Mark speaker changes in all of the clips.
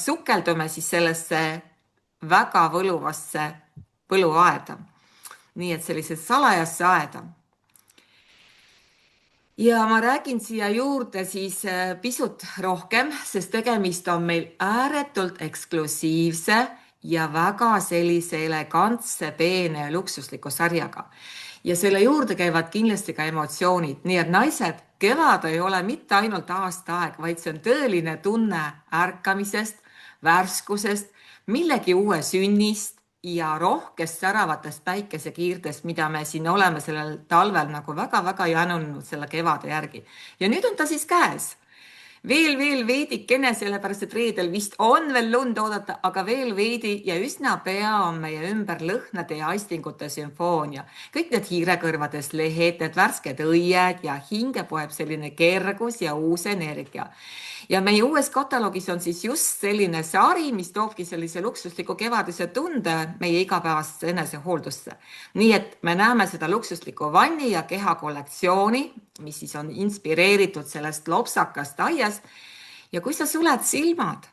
Speaker 1: sukeldume siis sellesse väga võluvasse võluaeda. Nii et sellise salajasse aeda. Ja ma räägin siia juurde siis pisut rohkem, sest tegemist on meil ääretult eksklusiivse ja väga sellise elegantse, peene ja luksusliku sarjaga. Ja selle juurde käivad kindlasti ka emotsioonid, nii et naised, kevad ei ole mitte ainult aastaaeg, vaid see on tõeline tunne ärkamisest, värskusest, millegi uue sünnist ja rohkest säravatest päikesekiirtest, mida me siin oleme sellel talvel nagu väga-väga janunud selle kevade järgi. Ja nüüd on ta siis käes. Veel veidikene, sellepärast et reedel vist on veel lund oodata, aga veel veidi ja üsna pea on meie ümber lõhnade ja aistingute sümfoonia. Kõik need hiirekõrvades lehed, need värsked õied ja hinge poeb selline kergus ja uus energia. Ja meie uues kataloogis on siis just selline sari, mis toobki sellise luksusliku kevadise tunde meie igapäevasesse enesehooldusse. Nii et me näeme seda luksuslikku vanni ja keha kollektsiooni, mis siis on inspireeritud sellest lopsakast aiast. Ja kui sa suled silmad,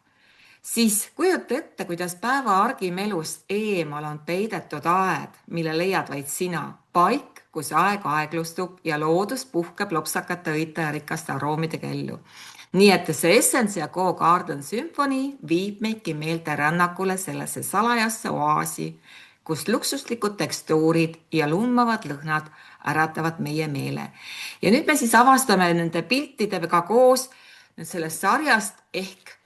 Speaker 1: siis kujuta ette, kuidas päeva argimelust eemal on peidetud aed, mille leiad vaid sina. Paik, kus aeg aeglustub ja loodus puhkeb lopsakate õite ja rikaste aroomidega ellu. Nii et see Essence ja Go Garden Symphony viib meidki meelte rännakule sellesse salajasse oaasi, kus luksuslikud tekstuurid ja lummavad lõhnad äratavad meie meele. Ja nüüd me siis avastame nende piltidega koos sellest sarjast ehk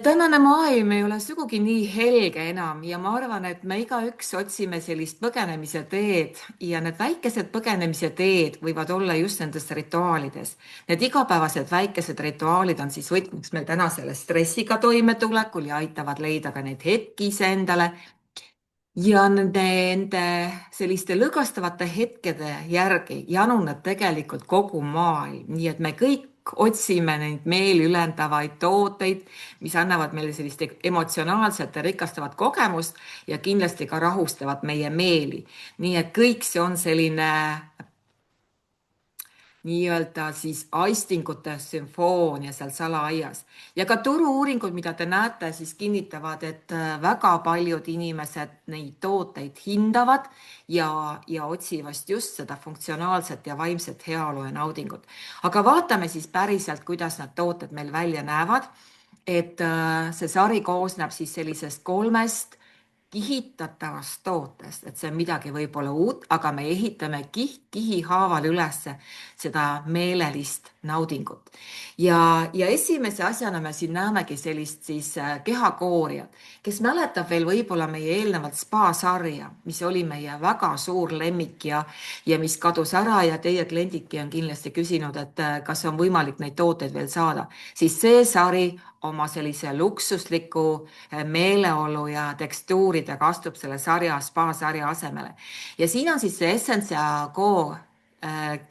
Speaker 1: tänane maailm ei ole sugugi nii helge enam ja ma arvan, et me igaüks otsime sellist põgenemise teed ja need väikesed põgenemise teed võivad olla just nendes rituaalides. Need igapäevased väikesed rituaalid on siis võtmiks meil täna selle stressiga toimetulekul ja aitavad leida ka neid hetki iseendale. Ja nende selliste lõõgastavate hetkede järgi januneb tegelikult kogu maailm, nii et me kõik otsime neid meeli ülendavaid tooteid, mis annavad meile sellist emotsionaalset ja rikastavat kogemust ja kindlasti ka rahustavad meie meeli. Nii et kõik see on selline nii-öelda siis aistingute sümfoonia seal salaaias. Ja ka turu-uuringud, mida te näete, siis kinnitavad, et väga paljud inimesed neid tooteid hindavad ja otsivast just seda funktsionaalset ja vaimset heaolu ja naudingut. Aga vaatame siis päriselt, kuidas need tooted meil välja näevad. Et see sari koosneb siis sellisest 3 kihitatavast tootest, et see on midagi võib-olla uut, aga me ehitame kihi haaval üles seda meelelist naudingut. Ja esimese asjana me siin näemegi sellist siis kehakoorijat, kes mäletab veel võib-olla meie eelnevalt spa-sarja, mis oli meie väga suur lemmik ja mis kadus ära ja teie kliendidki on kindlasti küsinud, et kas on võimalik neid tooteid veel saada. Siis see sari oma sellise luksusliku meeleolu ja tekstuuridega astub selle spa-sarja asemele. Ja siin on siis see Essence ja Go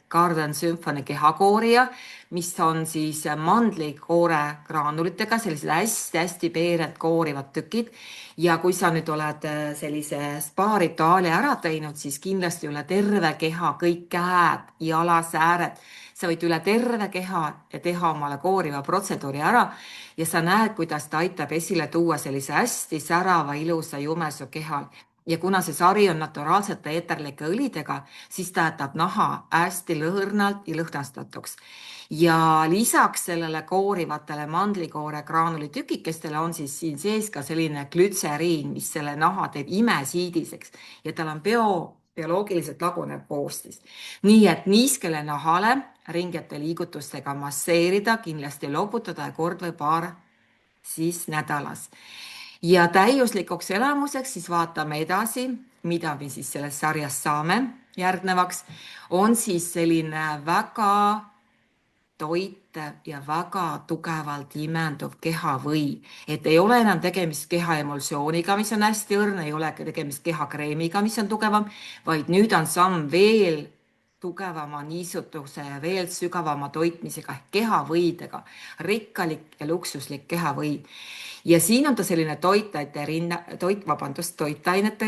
Speaker 1: Garden Symphony kehakoorija, mis on siis mandlikoore graanulitega, sellised hästi peered koorivad tükid. Ja kui sa nüüd oled sellise spa-rituaali ära teinud, siis kindlasti üle terve keha, kõik käed, jalasääred, sa võid üle terve keha teha omale kooriva protseduuri ära ja sa näed, kuidas ta aitab esile tuua sellise hästi särava, ilusa, jumesu kehal. Ja kuna see sari on naturaalsete eeterlike õlidega, siis ta jätab naha hästi lõõrnalt ja lõhnastatuks. Ja lisaks sellele koorivatele mandlikoore graanuli tükikestele on siis siin sees ka selline glütseriin, mis selle naha teeb imesiidiseks ja tal on bioloogiliselt lagunev koostis. Nii et niiskele nahale ringete liigutustega masseerida, kindlasti loputada ja kord või paar siis nädalas. Ja täiuslikuks elamuseks siis vaatame edasi, mida me siis sellest sarjast saame järgnevaks. On siis selline väga toitev ja väga tugevalt imenduv kehavõi. Et ei ole enam tegemist kehaemulsiooniga, mis on hästi õrn, ei ole tegemist kehakreemiga, mis on tugevam, vaid nüüd on samm veel tugevama niisutuse ja veel sügavama toitmisega ehk kehavõidega, rikkalik ja luksuslik kehavõi. ja siin on ta selline toitainete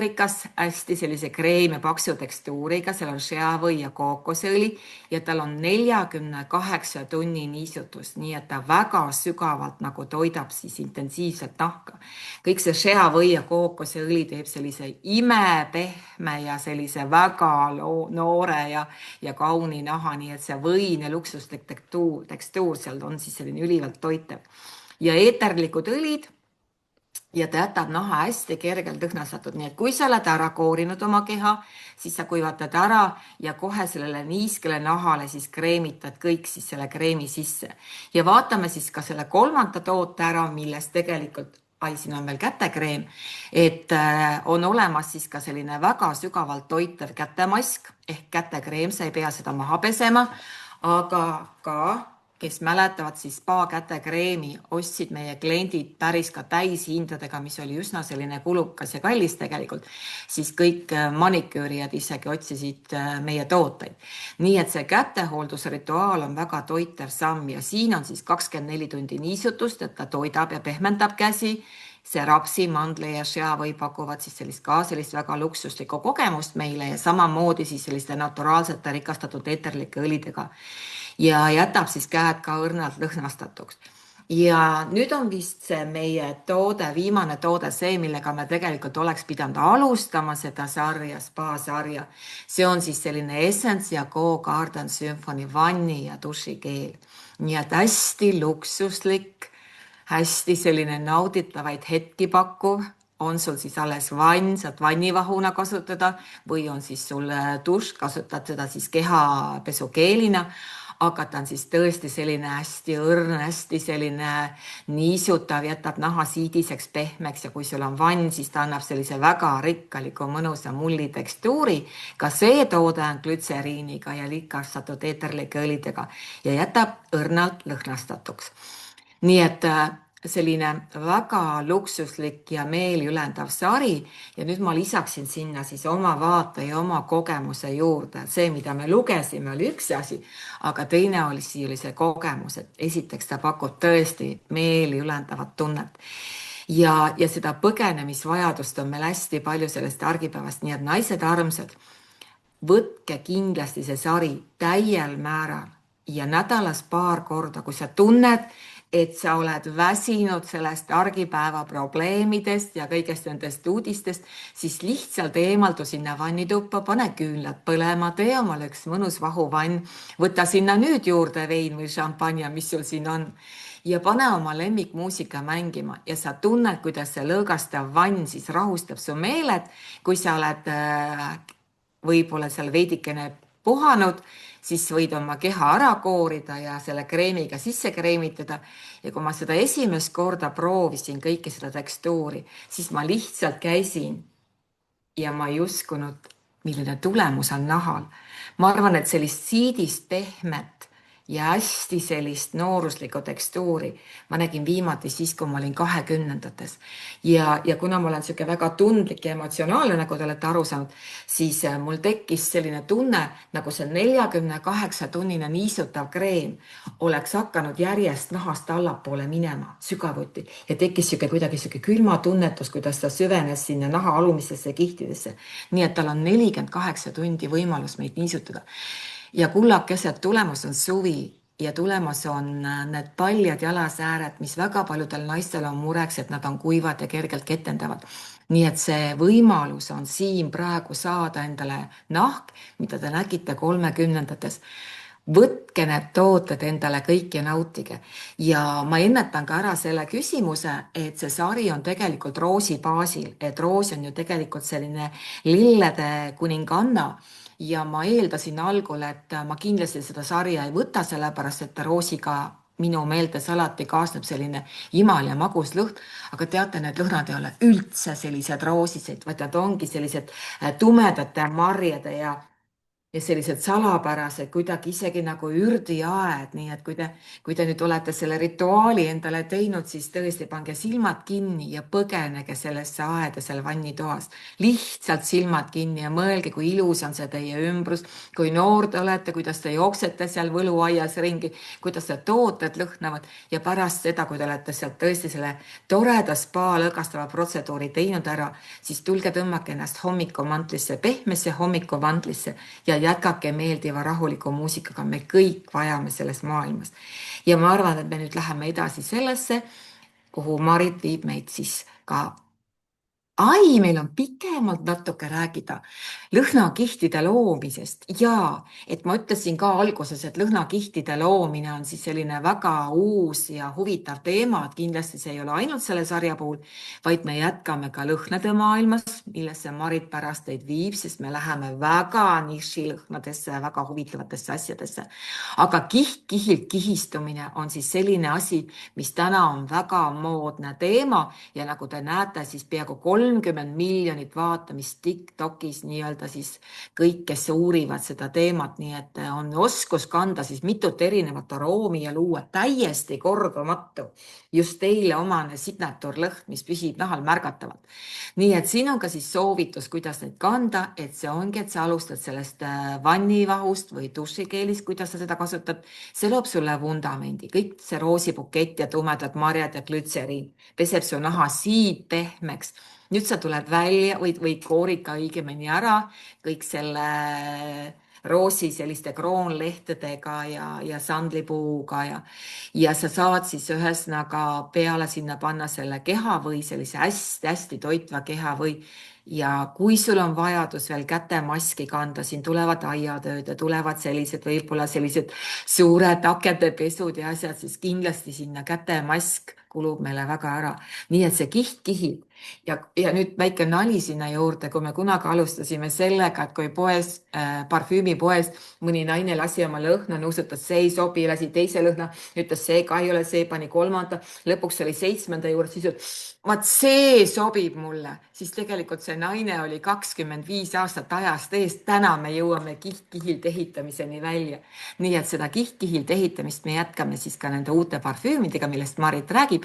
Speaker 1: rikas, hästi sellise kreemi paksu tekstuuriga, seal on shea või ja kookosõli ja tal on 48 tunni niisutus, nii et ta väga sügavalt nagu toidab siis intensiivselt nahka. Kõik see shea või ja kookosõli teeb sellise imepehme ja sellise väga noore ja kauni naha, nii et see võin ja luksuslik tekstuur seal on siis selline ülivalt toitev ja eeterlikud õlid ja ta jätab naha hästi kergelt lõhnastatud, nii et kui sa oled ära koorinud oma keha, siis sa kuivatad ära ja kohe sellele niiskele nahale siis kreemitad kõik siis selle kreemi sisse. Ja vaatame siis ka selle kolmanda toote ära, millest tegelikult siin on veel kätekreem, et on olemas siis ka selline väga sügavalt toitev kätemask ehk kätekreem, sa ei pea seda maha pesema, aga ka kes mäletavad, siis spa kätekreemi ostsid meie kliendid päris ka täishindadega, mis oli üsna selline kulukas ja kallis tegelikult, siis kõik maniküürijad isegi otsisid meie tooteid. Nii et see kätehooldusrituaal on väga toitev samm ja siin on siis 24 tundi niisutust, et ta toidab ja pehmendab käsi. See rapsi, mandli ja shea või pakuvad siis sellist väga luksuslikku kogemust meile ja samamoodi siis selliste naturaalsete rikastatud eeterlike õlidega ja jätab siis käed ka õrnalt lõhnastatuks. Ja nüüd on vist see meie toode, viimane toode, see, millega me tegelikult oleks pidanud alustama seda sarja, spa sarja. See on siis selline Essence ja Go Garden Symphony vanni ja dušikeel. Nii et hästi luksuslik, hästi selline nauditavaid hetki pakkuv, on sul siis alles vann, saad vannivahuna kasutada või on siis sul dušš, kasutad seda siis kehapesukeelina, aga ta on siis tõesti selline hästi õrn, hästi selline niisutav, jätab naha siidiseks, pehmeks ja kui sul on vann, siis ta annab sellise väga rikkaliku mõnusa mulli tekstuuri. Ka see toode on glütseriiniga ja rikastatud eeterlike õlidega ja jätab õrnalt lõhnastatuks. Nii et selline väga luksuslik ja meeliülendav sari ja nüüd ma lisaksin sinna siis oma vaate ja oma kogemuse juurde. See, mida me lugesime, oli üks asi, aga teine oli see kogemus, et esiteks ta pakub tõesti meeliülendavat tunnet. Ja seda põgenemisvajadust on meil hästi palju sellest argipäevast, nii et naised armsad, võtke kindlasti see sari täiel määral ja nädalas paar korda, kui sa tunned, et sa oled väsinud sellest argipäeva probleemidest ja kõigest nendest uudistest, siis lihtsalt eemaldu sinna vannituppa, pane küünlad põlema, tee omale üks mõnus vahuvann, võta sinna nüüd juurde vein või šampanja, mis sul siin on ja pane oma lemmikmuusika mängima ja sa tunned, kuidas see lõõgastav vann siis rahustab su meeled, kui sa oled võib-olla seal veidikene puhanud, siis võid oma keha ära koorida ja selle kreemiga sisse kreemitada. Ja kui ma seda esimest korda proovisin kõike seda tekstuuri, siis ma lihtsalt käisin ja ma ei uskunud, milline tulemus on nahal. Ma arvan, et sellist siidist pehmet ja hästi sellist nooruslikku tekstuuri ma nägin viimati siis, kui ma olin 20-ndates. Ja kuna ma olen selline väga tundlik ja emotsionaalne, nagu te olete aru saanud, siis mul tekkis selline tunne, nagu see 48-tunnine niisutav kreem oleks hakanud järjest nahast allapoole minema sügavuti ja tekkis kuidagi külma tunnetus, kuidas ta süvenes sinna naha alumistesse kihtidesse. Nii et tal on 48 tundi võimalus meid niisutada. Ja kullakesed, tulemas on suvi ja tulemas on need paljad jalasääred, mis väga paljudel naistel on mureks, et nad on kuivad ja kergelt ketendavad. Nii et see võimalus on siin praegu saada endale nahk, mida te nägite 30-ndates. Võtke need tooted endale kõik ja nautige. Ja ma ennetan ka ära selle küsimuse, et see sari on tegelikult roosi baasil, et roos on ju tegelikult selline lillede kuninganna. Ja ma eeldasin algul, et ma kindlasti seda sarja ei võta, sellepärast et roosiga minu meeldes alati kaasneb selline imal ja magus lõhn, aga teate, need lõhnad ei ole üldse sellised roosised, vaid nad ongi sellised tumedate marjade ja ja sellised salapärased, kuidagi isegi nagu ürdiaed, nii et kui te nüüd olete selle rituaali endale teinud, siis tõesti pange silmad kinni ja põgenege sellesse aeda seal vannitoas. lihtsalt silmad kinni ja mõelge, kui ilus on see teie ümbrus, kui noor te olete, kuidas te jooksete seal võluaias ringi, kuidas need tooted lõhnavad ja pärast seda, kui te olete sealt tõesti selle toreda spa lõõgastava protseduuri teinud ära, siis tulge tõmmake ennast hommikumantlisse, pehmesse hommikumantlisse ja jätkake meeldiva rahuliku muusikaga, me kõik vajame selles maailmas. Ja ma arvan, et me nüüd läheme edasi sellesse, kuhu Marit viib meid siis ka. Ai, meil on pikemalt natuke rääkida lõhnakihtide loomisest ja et ma ütlesin ka alguses, et lõhnakihtide loomine on siis selline väga uus ja huvitav teema, et kindlasti see ei ole ainult selle sarja puhul, vaid me jätkame ka lõhnade maailmas, millesse Marit pärast teid viib, sest me läheme väga nišilõhnadesse, väga huvitavatesse asjadesse. Aga kiht-kihilt kihistumine on siis selline asi, mis täna on väga moodne teema ja nagu te näete, siis peaaegu 30 miljonit vaatamist TikTokis nii-öelda siis kõik, kes uurivad seda teemat, nii et on oskus kanda siis mitut erinevat aroomi ja luua täiesti kordumatu, just teile omane signatuurlõhn, mis püsib nahal märgatavalt. Nii et siin on ka siis soovitus, kuidas neid kanda, et see ongi, et sa alustad sellest vannivahust või dušikeelist, kuidas sa seda kasutad. See loob sulle vundamendi, kõik see roosibukett ja tumedad marjad ja glütseriin peseb su naha siid pehmeks. Nüüd sa tuled välja või koorid ka õigemini ära kõik selle roosi selliste kroonlehtedega ja sandlipuuga ja sa saad siis ühesõnaga peale sinna panna selle keha või sellise hästi-hästi toitva keha või ja kui sul on vajadus veel kätemaski kanda, siin tulevad aiatööd ja tulevad sellised võib-olla sellised suured akendepesud ja asjad, siis kindlasti sinna kätemask kulub meile väga ära. Nii et see kiht kihib. Ja nüüd väike nali sinna juurde, kui me kunagi alustasime sellega, et kui parfüümipoes mõni naine lasi oma lõhna, nuusutas, see ei sobi, lasi teise lõhna, ütles, see ka ei ole see, pani kolmanda, lõpuks oli 7. juures, siis ütles, vaat see sobib mulle, siis tegelikult see naine oli 25 aastat ajast eest, täna me jõuame kiht-kihilt ehitamiseni välja. Nii et seda kiht-kihilt ehitamist me jätkame siis ka nende uute parfüümidega, millest Marit räägib,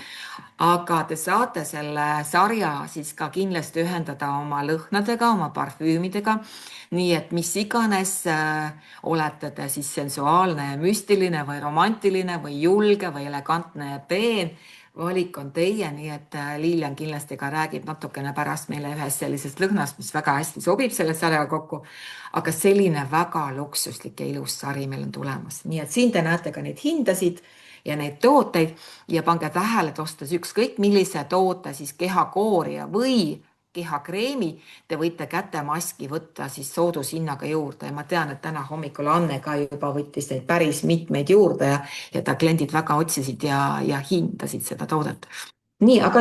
Speaker 1: aga te saate selle sarja siis ka kindlasti ühendada oma lõhnadega, oma parfüümidega, nii et mis iganes olete te siis sensuaalne ja müstiline või romantiline või julge või elegantne ja peen, valik on teie, nii et Lilian kindlasti ka räägib natukene pärast meile ühest sellisest lõhnast, mis väga hästi sobib selle sarjaga kokku, aga selline väga luksuslik ja ilus sari meil on tulemas. Nii et siin te näete ka neid hindasid ja neid tooteid ja pange tähele, et ostes ükskõik millise toote siis kehakoorija või kehakreemi, te võite kätemaski võtta siis soodushinnaga juurde ja ma tean, et täna hommikul Anne ka juba võttis neid päris mitmeid juurde ja ta kliendid väga otsisid ja hindasid seda toodet. Nii, aga